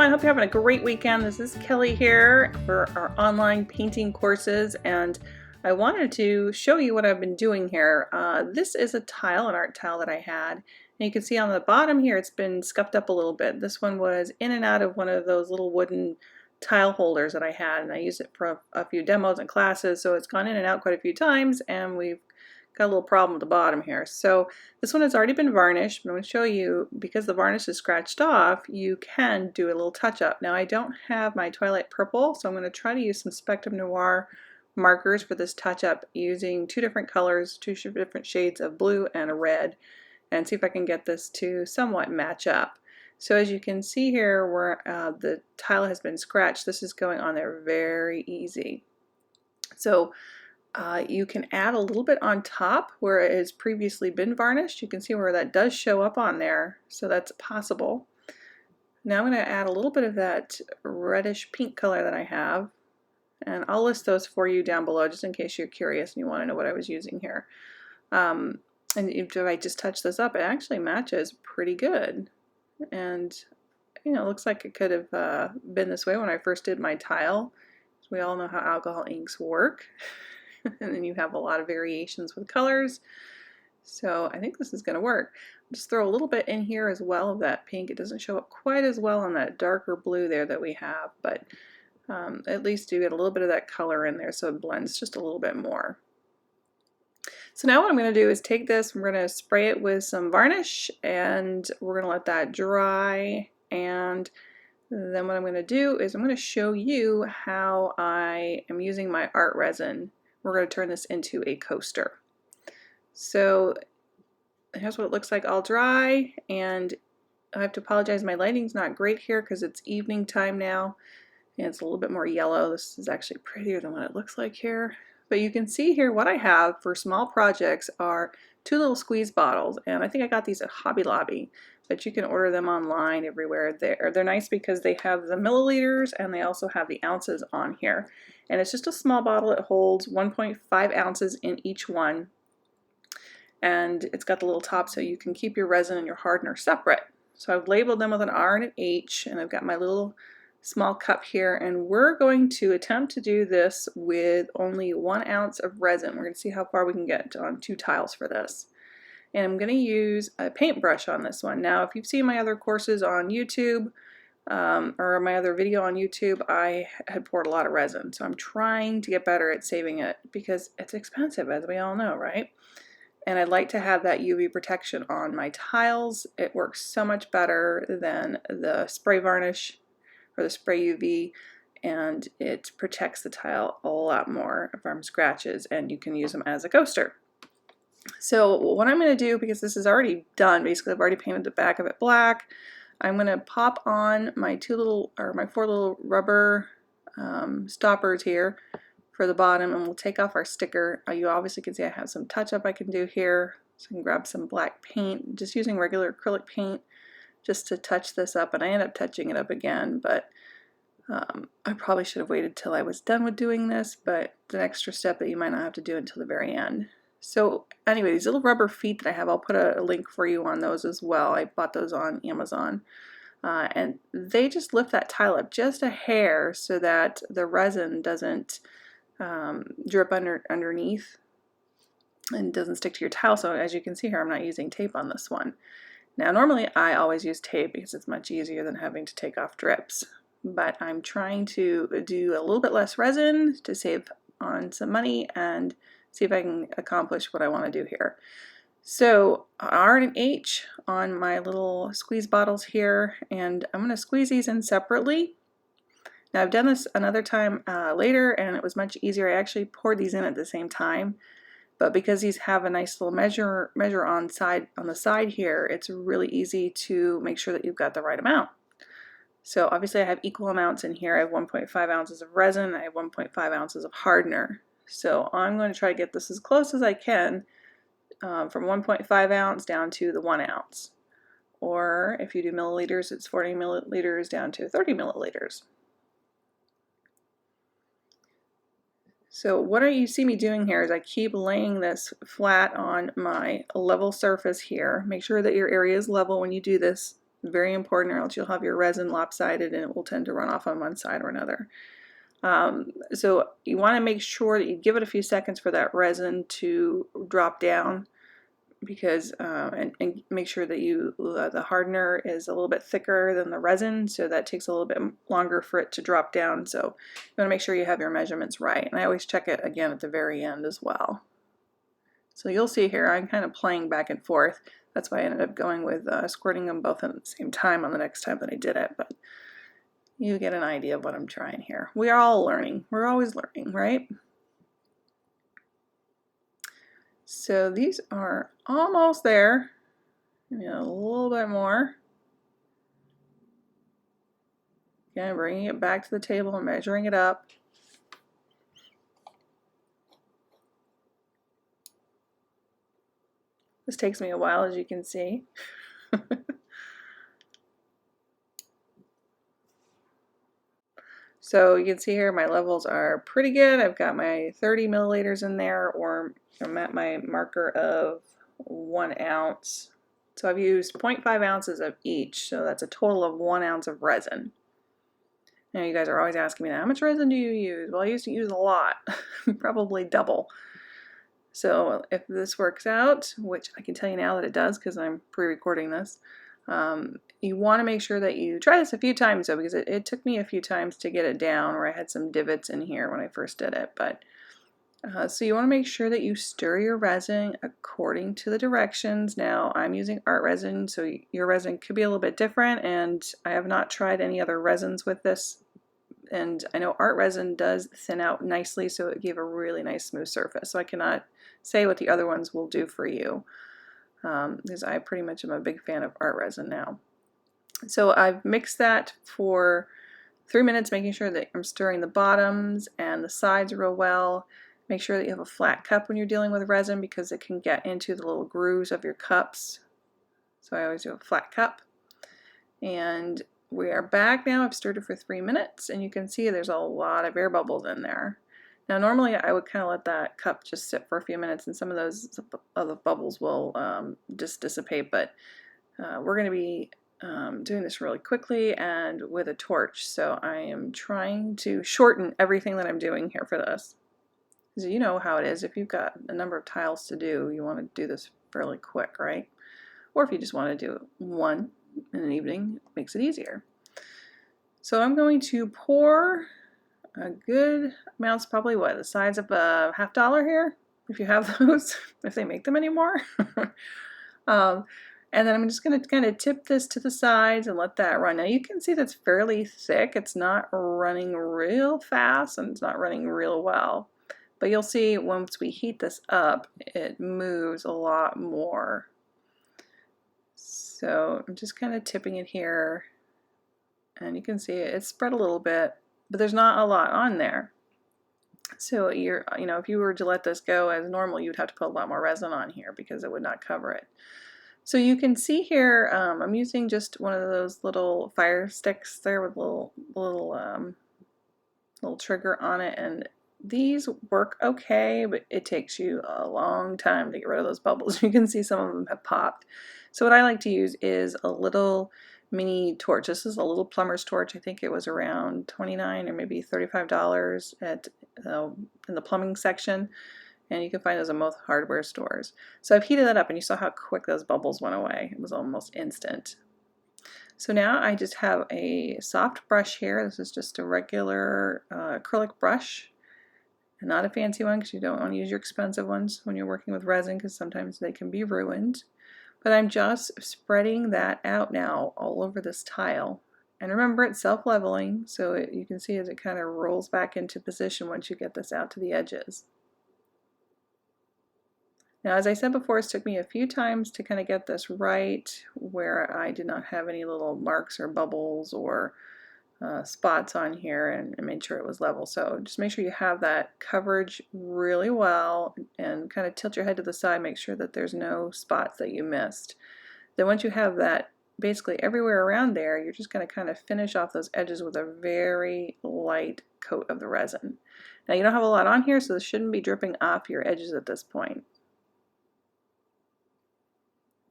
everyone, hope you're having a great weekend. This is Kelly here for our online painting courses, and I wanted to show you what I've been doing here. This is a tile, an art tile that I had, and you can see on the bottom here it's been scuffed up a little bit. This one was in and out of one of those little wooden tile holders that I had, and I used it for a few demos and classes, so it's gone in and out quite a few times, and we've got a little problem with the bottom here. So this one has already been varnished, but I'm going to show you, because the varnish is scratched off, you can do a little touch up. Now I don't have my Twilight Purple, so I'm going to try to use some Spectrum Noir markers for this touch up using two different colors, two different shades of blue and a red, and see if I can get this to somewhat match up. So as you can see here where the tile has been scratched, this is going on there very easy. So you can add a little bit on top where it has previously been varnished. You can see where that does show up on there, so that's possible. Now I'm going to add a little bit of that reddish pink color that I have, and I'll list those for you down below just in case you're curious and you want to know what I was using here. And if I just touch this up, it actually matches pretty good, and you know, it looks like it could have been this way when I first did my tile. We all know how alcohol inks work. And then you have a lot of variations with colors. So I think this is going to work. Just throw a little bit in here as well of that pink. It doesn't show up quite as well on that darker blue there that we have, but at least you get a little bit of that color in there so it blends just a little bit more. So now what I'm going to do is take this, we're going to spray it with some varnish, and we're going to let that dry, and then what I'm going to do is I'm going to show you how I am using my art resin. We're going to turn this into a coaster. So here's what it looks like all dry, and I have to apologize, my lighting's not great here because it's evening time now and it's a little bit more yellow. This is actually prettier than what it looks like here. But you can see here what I have for small projects are two little squeeze bottles, and I think I got these at Hobby Lobby, but you can order them online everywhere. They're nice because they have the milliliters and they also have the ounces on here. And it's just a small bottle. It holds 1.5 ounces in each one. And it's got the little top so you can keep your resin and your hardener separate. So I've labeled them with an R and an H, and I've got my little small cup here, and we're going to attempt to do this with only 1 ounce of resin. We're going to see how far we can get on 2 tiles for this. And I'm going to use a paintbrush on this one. Now if you've seen my other courses on YouTube, or my other video on YouTube, I had poured a lot of resin, so I'm trying to get better at saving it because it's expensive, as we all know, right? And I'd like to have that UV protection on my tiles. It works so much better than the spray varnish or the spray UV, and it protects the tile a lot more from scratches, and you can use them as a coaster. So what I'm going to do, because this is already done, basically I've already painted the back of it black, I'm going to pop on my 4 little rubber stoppers here for the bottom, and we'll take off our sticker. You obviously can see I have some touch up I can do here, so I can grab some black paint, just using regular acrylic paint just to touch this up, and I end up touching it up again, but I probably should have waited till I was done with doing this, but it's an extra step that you might not have to do until the very end. So anyway, these little rubber feet that I have, I'll put a link for you on those as well. I bought those on Amazon. And they just lift that tile up just a hair so that the resin doesn't drip underneath and doesn't stick to your tile. So as you can see here, I'm not using tape on this one. Now normally I always use tape because it's much easier than having to take off drips. But I'm trying to do a little bit less resin to save on some money and see if I can accomplish what I want to do here. So R and an H on my little squeeze bottles here, and I'm going to squeeze these in separately. Now I've done this another time later, and it was much easier. I actually poured these in at the same time, but because these have a nice little measure on the side here, it's really easy to make sure that you've got the right amount. So obviously I have equal amounts in here. I have 1.5 ounces of resin, I have 1.5 ounces of hardener. So I'm going to try to get this as close as I can from 1.5 ounce down to the 1 ounce. Or if you do milliliters, it's 40 milliliters down to 30 milliliters. So what you see me doing here is I keep laying this flat on my level surface here. Make sure that your area is level when you do this. Very important, or else you'll have your resin lopsided and it will tend to run off on one side or another. So you want to make sure that you give it a few seconds for that resin to drop down, because and make sure that the hardener is a little bit thicker than the resin, so that takes a little bit longer for it to drop down. So you want to make sure you have your measurements right, and I always check it again at the very end as well. So you'll see here I'm kind of playing back and forth. That's why I ended up going with squirting them both at the same time on the next time that I did it, but you get an idea of what I'm trying here. We are all learning. We're always learning, right? So these are almost there. A little bit more. Again, bringing it back to the table and measuring it up. This takes me a while, as you can see. So you can see here my levels are pretty good. I've got my 30 milliliters in there, or I'm at my marker of 1 ounce. So I've used 0.5 ounces of each, so that's a total of 1 ounce of resin. Now you guys are always asking me, how much resin do you use? Well, I used to use a lot, probably double. So if this works out, which I can tell you now that it does because I'm pre-recording this, you want to make sure that you try this a few times though, because it took me a few times to get it down, where I had some divots in here when I first did it. But so you want to make sure that you stir your resin according to the directions. Now I'm using Art Resin, so your resin could be a little bit different, and I have not tried any other resins with this. And I know Art Resin does thin out nicely, so it gave a really nice smooth surface. So I cannot say what the other ones will do for you, because I pretty much am a big fan of Art Resin now. So I've mixed that for 3 minutes, making sure that I'm stirring the bottoms and the sides real well. Make sure that you have a flat cup when you're dealing with resin, because it can get into the little grooves of your cups. So I always do a flat cup. And we are back now. I've stirred it for 3 minutes, and you can see there's a lot of air bubbles in there. Now normally I would kind of let that cup just sit for a few minutes, and some of those other bubbles will just dissipate, but we're going to be doing this really quickly and with a torch, so I am trying to shorten everything that I'm doing here for this. Because you know how it is, if you've got a number of tiles to do, you want to do this fairly quick, right? Or if you just want to do one in an evening, it makes it easier. So I'm going to pour a good amount's probably what, the size of a $50 here, if you have those, if they make them anymore. And then I'm just going to kind of tip this to the sides and let that run. Now you can see that's fairly thick. It's not running real fast and it's not running real well. But you'll see once we heat this up, it moves a lot more. So I'm just kind of tipping it here, and you can see it's spread a little bit, but there's not a lot on there. So if you were to let this go as normal, you'd have to put a lot more resin on here because it would not cover it. So you can see here, I'm using just one of those little fire sticks there with a little trigger on it, and these work okay, but it takes you a long time to get rid of those bubbles. You can see some of them have popped. So what I like to use is a little mini torch. This is a little plumber's torch. I think it was around $29 or maybe $35 at in the plumbing section, and you can find those in most hardware stores. So I've heated that up, and you saw how quick those bubbles went away. It was almost instant. So now I just have a soft brush here. This is just a regular acrylic brush, and not a fancy one, because you don't want to use your expensive ones when you're working with resin, because sometimes they can be ruined. But I'm just spreading that out now all over this tile. And remember, it's self-leveling, so you can see as it kind of rolls back into position once you get this out to the edges. Now, as I said before, it took me a few times to kind of get this right, where I did not have any little marks or bubbles or spots on here, and made sure it was level. So just make sure you have that coverage really well, and kind of tilt your head to the side, make sure that there's no spots that you missed. Then once you have that basically everywhere around there, you're just going to kind of finish off those edges with a very light coat of the resin. Now you don't have a lot on here, so this shouldn't be dripping off your edges at this point.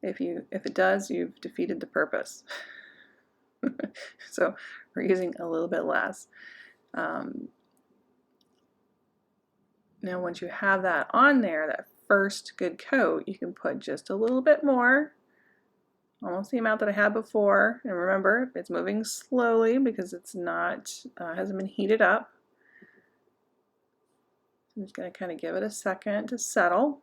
If it does, you've defeated the purpose. So we're using a little bit less. Now once you have that on there, that first good coat, you can put just a little bit more, almost the amount that I had before. And remember, it's moving slowly because it's not, hasn't been heated up. I'm just going to kind of give it a second to settle.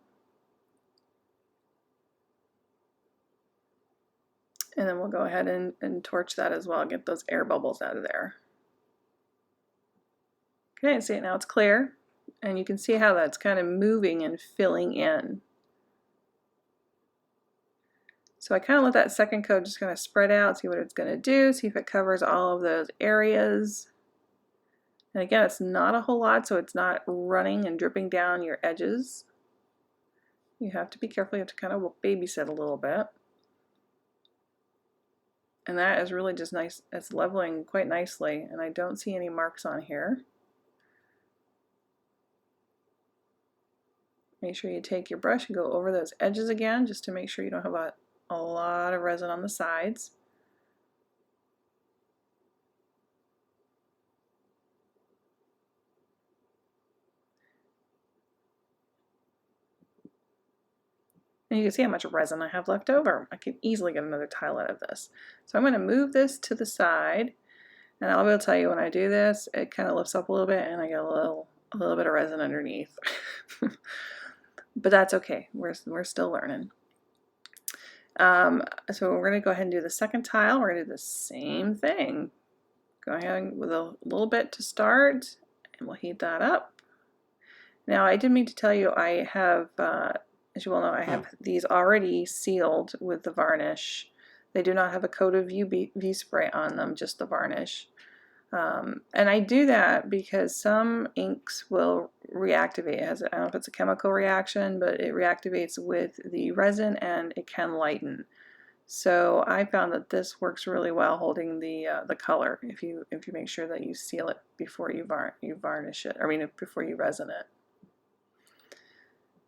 And then we'll go ahead and torch that as well, get those air bubbles out of there. Okay, see, now it's clear. And you can see how that's kind of moving and filling in. So I kind of let that second coat just kind of spread out, see what it's going to do, see if it covers all of those areas. And again, it's not a whole lot, so it's not running and dripping down your edges. You have to be careful, you have to kind of babysit a little bit. And that is really just nice, it's leveling quite nicely, and I don't see any marks on here. Make sure you take your brush and go over those edges again, just to make sure you don't have a lot of resin on the sides. And you can see how much resin I have left over. I could easily get another tile out of this. So I'm going to move this to the side, and I'll be able to tell you when I do this, it kind of lifts up a little bit and I get a little bit of resin underneath. But that's okay, we're still learning. So we're going to go ahead and do the second tile. We're going to do the same thing. Go ahead with a little bit to start, and we'll heat that up. Now I did mean to tell you I have, as you all know, I have these already sealed with the varnish. They do not have a coat of UV spray on them, just the varnish. And I do that because some inks will reactivate. I don't know if it's a chemical reaction, but it reactivates with the resin and it can lighten. So I found that this works really well holding the color if you make sure that you seal it before you varnish it, before you resin it.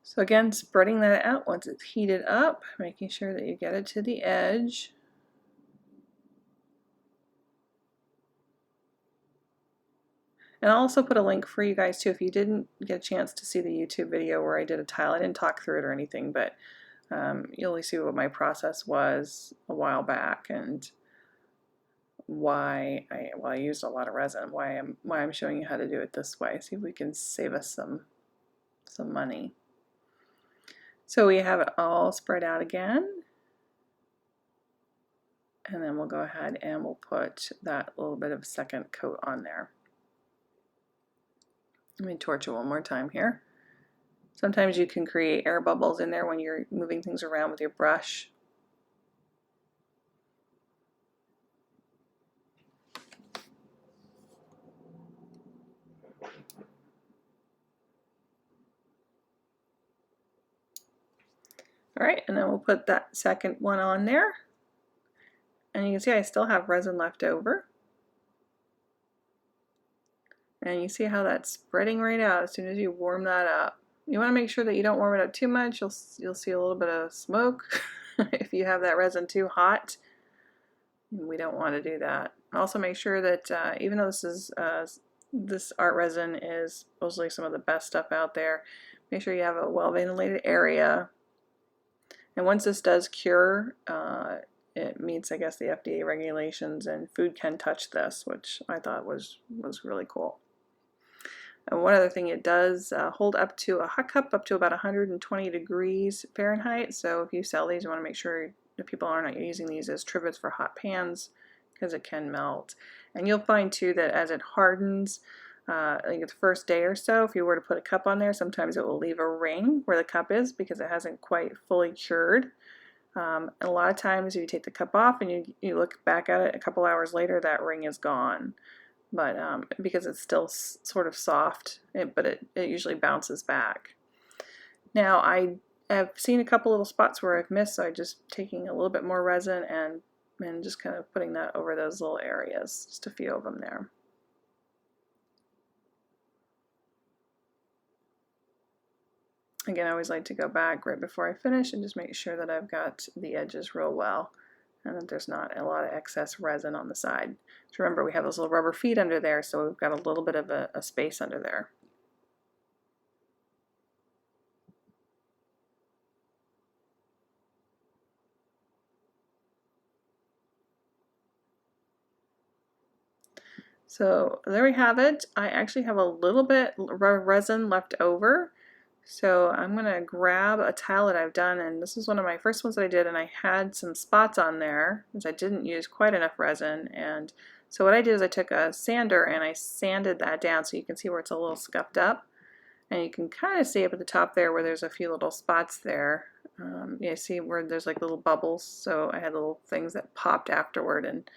So again, spreading that out once it's heated up, making sure that you get it to the edge. And I'll also put a link for you guys too if you didn't get a chance to see the YouTube video where I did a tile. I didn't talk through it or anything, but you'll see what my process was a while back and why I used a lot of resin, why I'm showing you how to do it this way. See if we can save us some money. So we have it all spread out again. And then we'll go ahead and we'll put that little bit of second coat on there. Let me torch it one more time here. Sometimes you can create air bubbles in there when you're moving things around with your brush. All right, and then we'll put that second one on there. And you can see I still have resin left over. And you see how that's spreading right out as soon as you warm that up. You want to make sure that you don't warm it up too much. You'll see a little bit of smoke if you have that resin too hot. We don't want to do that. Also make sure that even though this art resin is supposedly some of the best stuff out there, make sure you have a well ventilated area. And once this does cure, it meets, I guess, the FDA regulations, and food can touch this, which I thought was really cool. And one other thing, it does hold up to a hot cup up to about 120 degrees Fahrenheit. So if you sell these, you want to make sure that people are not using these as trivets for hot pans because it can melt. And you'll find too that as it hardens, I think the first day or so, if you were to put a cup on there, sometimes it will leave a ring where the cup is because it hasn't quite fully cured. And a lot of times if you take the cup off and you look back at it a couple hours later, that ring is gone. But because it's still sort of soft, but it usually bounces back. Now I have seen a couple little spots where I've missed, so I'm just taking a little bit more resin and just kind of putting that over those little areas, just a few of them there. Again, I always like to go back right before I finish and just make sure that I've got the edges real well. and that there's not a lot of excess resin on the side. So remember, we have those little rubber feet under there, so we've got a little bit of a space under there. So there we have it. I actually have a little bit resin left over. So I'm going to grab a tile that I've done, and this is one of my first ones that I did, and I had some spots on there because I didn't use quite enough resin. And so what I did is I took a sander and I sanded that down so you can see where it's a little scuffed up. And you can kind of see up at the top there where there's a few little spots there. You see where there's like little bubbles, so I had little things that popped afterward, and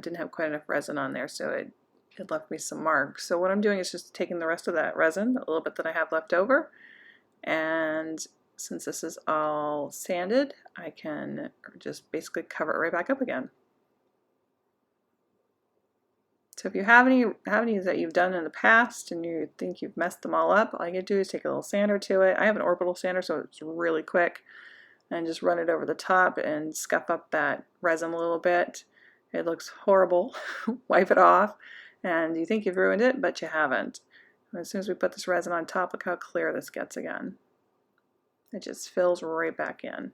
didn't have quite enough resin on there, so it left me some marks. So what I'm doing is just taking the rest of that resin, a little bit that I have left over, and since this is all sanded, I can just basically cover it right back up again. So if you have any that you've done in the past and you think you've messed them all up, all you gotta do is take a little sander to it. I have an orbital sander, so it's really quick, and just run it over the top and scuff up that resin a little bit. It looks horrible. Wipe it off, and you think you've ruined it, but you haven't. As soon as we put this resin on top, look how clear this gets again. It just fills right back in.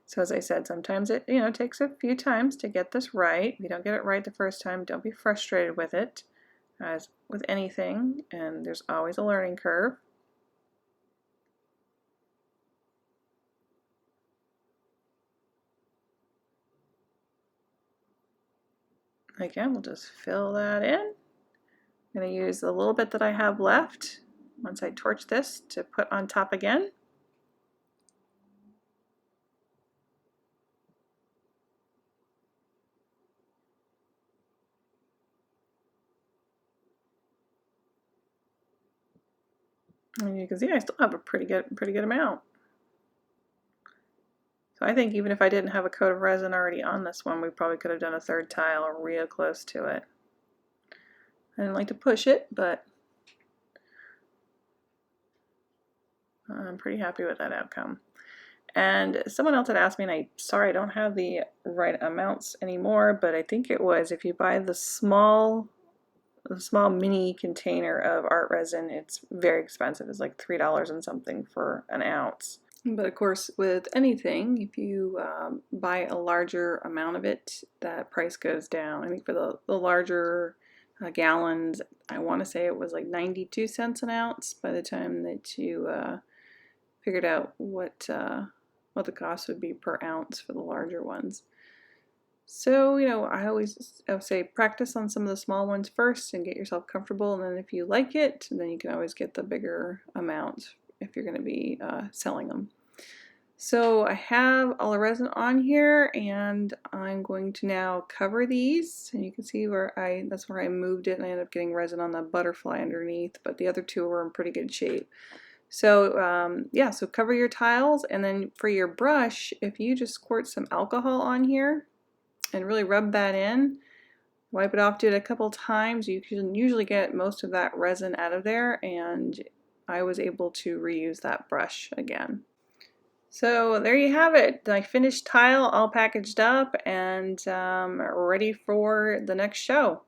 So as I said, sometimes it takes a few times to get this right. If you don't get it right the first time, don't be frustrated with it. As with anything, and there's always a learning curve. Again, we'll just fill that in. I'm going to use the little bit that I have left once I torch this to put on top again. And you can see I still have a pretty good amount. So I think even if I didn't have a coat of resin already on this one, we probably could have done a third tile or real close to it. I didn't like to push it, but I'm pretty happy with that outcome. And someone else had asked me, and sorry I don't have the right amounts anymore, but I think it was if you buy the small mini container of art resin, it's very expensive. It's like $3 and something for an ounce. But of course, with anything, if you buy a larger amount of it, that price goes down. I think for the larger gallons, I want to say it was like 92 cents an ounce by the time that you figured out what the cost would be per ounce for the larger ones. So, I always say practice on some of the small ones first and get yourself comfortable, and then if you like it, then you can always get the bigger amount if you're going to be selling them. So I have all the resin on here, and I'm going to now cover these, and you can see that's where I moved it, and I ended up getting resin on the butterfly underneath, but the other two were in pretty good shape. So yeah, so cover your tiles, and then for your brush, if you just squirt some alcohol on here and really rub that in, wipe it off, do it a couple times, you can usually get most of that resin out of there, and I was able to reuse that brush again. So there you have it, my finished tile all packaged up and ready for the next show.